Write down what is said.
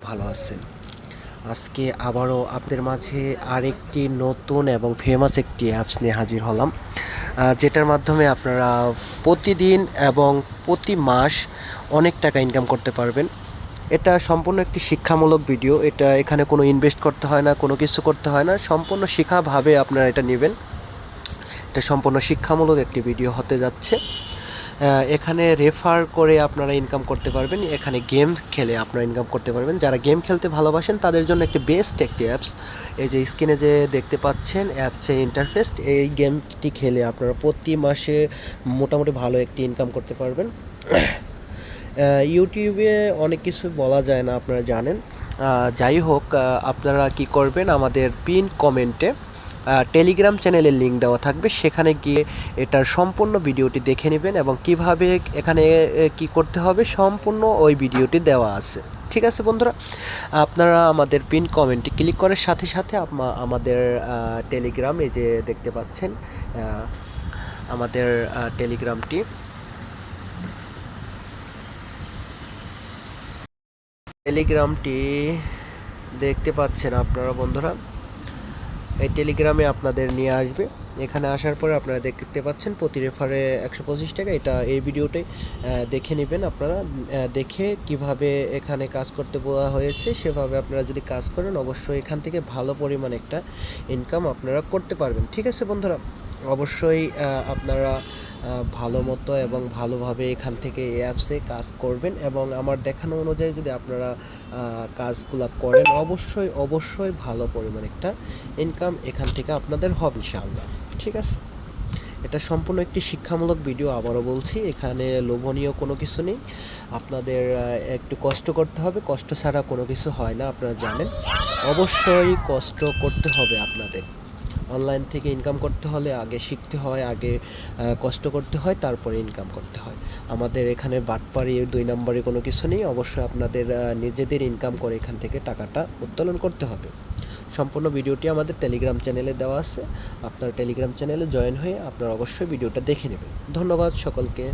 ভালো আছেন। আজকে আবারও আপনাদের মাঝে আরেকটি নতুন এবং ফেমাস একটি অ্যাপস নিয়ে হাজির হলাম, যেটার মাধ্যমে আপনারা প্রতিদিন এবং প্রতি মাস অনেক টাকা ইনকাম করতে পারবেন। এটা সম্পূর্ণ একটি শিক্ষামূলক ভিডিও। এখানে কোনো ইনভেস্ট করতে হয় না, কোনো কিছু করতে হয় না, সম্পূর্ণ শিক্ষাভাবে আপনারা এটা নেবেন। এটা সম্পূর্ণ শিক্ষামূলক একটি ভিডিও হতে যাচ্ছে। এখানে রেফার করে আপনারা ইনকাম করতে পারবেন, এখানে গেম খেলে আপনারা ইনকাম করতে পারবেন। যারা গেম খেলতে ভালোবাসেন তাদের জন্য একটি বেস্ট একটি অ্যাপস। এই যে স্ক্রিনে যে দেখতে পাচ্ছেন অ্যাপসের ইন্টারফেস, এই গেমটি খেলে আপনারা প্রতি মাসে মোটামুটি ভালো একটি ইনকাম করতে পারবেন। ইউটিউবে অনেক কিছু বলা যায় না, আপনারা জানেন। যাই হোক, আপনারা কি করবেন, আমাদের পিন কমেন্টে টেলিগ্রাম চ্যানেলের লিঙ্ক দেওয়া থাকবে, সেখানে গিয়ে এটার সম্পূর্ণ ভিডিওটি দেখে নেবেন এবং কিভাবে এখানে কি করতে হবে সম্পূর্ণ ওই ভিডিওটি দেওয়া আছে। ঠিক আছে বন্ধুরা, আপনারা আমাদের পিন কমেন্টে ক্লিক করার সাথে সাথে আমাদের টেলিগ্রাম, এই যে দেখতে পাচ্ছেন আমাদের টেলিগ্রামটি দেখতে পাচ্ছেন আপনারা বন্ধুরা। এই টেলিগ্রামে আপনাদের নিয়ে আসবে। এখানে আসার পরে আপনারা দেখতে পাচ্ছেন প্রতি রেফারে 125 টাকা। এই ভিডিওটাই দেখে নেবেন আপনারা। দেখে কিভাবে এখানে কাজ করতে বলা হয়েছে সেভাবে আপনারা যদি কাজ করেন, অবশ্যই এখান থেকে ভালো পরিমাণ একটা ইনকাম আপনারা করতে পারবেন। ঠিক আছে বন্ধুরা, অবশ্যই আপনারা ভালো মতো এবং ভালোভাবে এখান থেকে এই অ্যাপসে কাজ করবেন এবং আমার দেখানো অনুযায়ী যদি আপনারা কাজগুলো করেন, অবশ্যই অবশ্যই ভালো পরিমাণ একটা ইনকাম এখান থেকে আপনাদের হবে ইনশাআল্লাহ। ঠিক আছে, এটা সম্পূর্ণ একটি শিক্ষামূলক ভিডিও। আবারও বলছি, এখানে লোভনীয় কোনো কিছু নেই। আপনাদের একটু কষ্ট করতে হবে, কষ্ট ছাড়া কোনো কিছু হয় না, আপনারা জানেন। অবশ্যই কষ্ট করতে হবে আপনাদের। অনলাইন থেকে ইনকাম করতে হলে আগে শিখতে হয়, আগে কষ্ট করতে হয়, তারপরে ইনকাম করতে হয়। আমাদের এখানে বাটপাড়ি 2 নম্বরে কোনো কিছু নেই। অবশ্যই আপনাদের নিজেদের ইনকাম করে এখান থেকে টাকাটা উত্তোলন করতে হবে। সম্পূর্ণ ভিডিওটি আমাদের টেলিগ্রাম চ্যানেলে দেওয়া আছে। আপনার টেলিগ্রাম চ্যানেলে জয়েন হয়ে আপনারা অবশ্যই ভিডিওটা দেখে নেবেন। ধন্যবাদ সকলকে।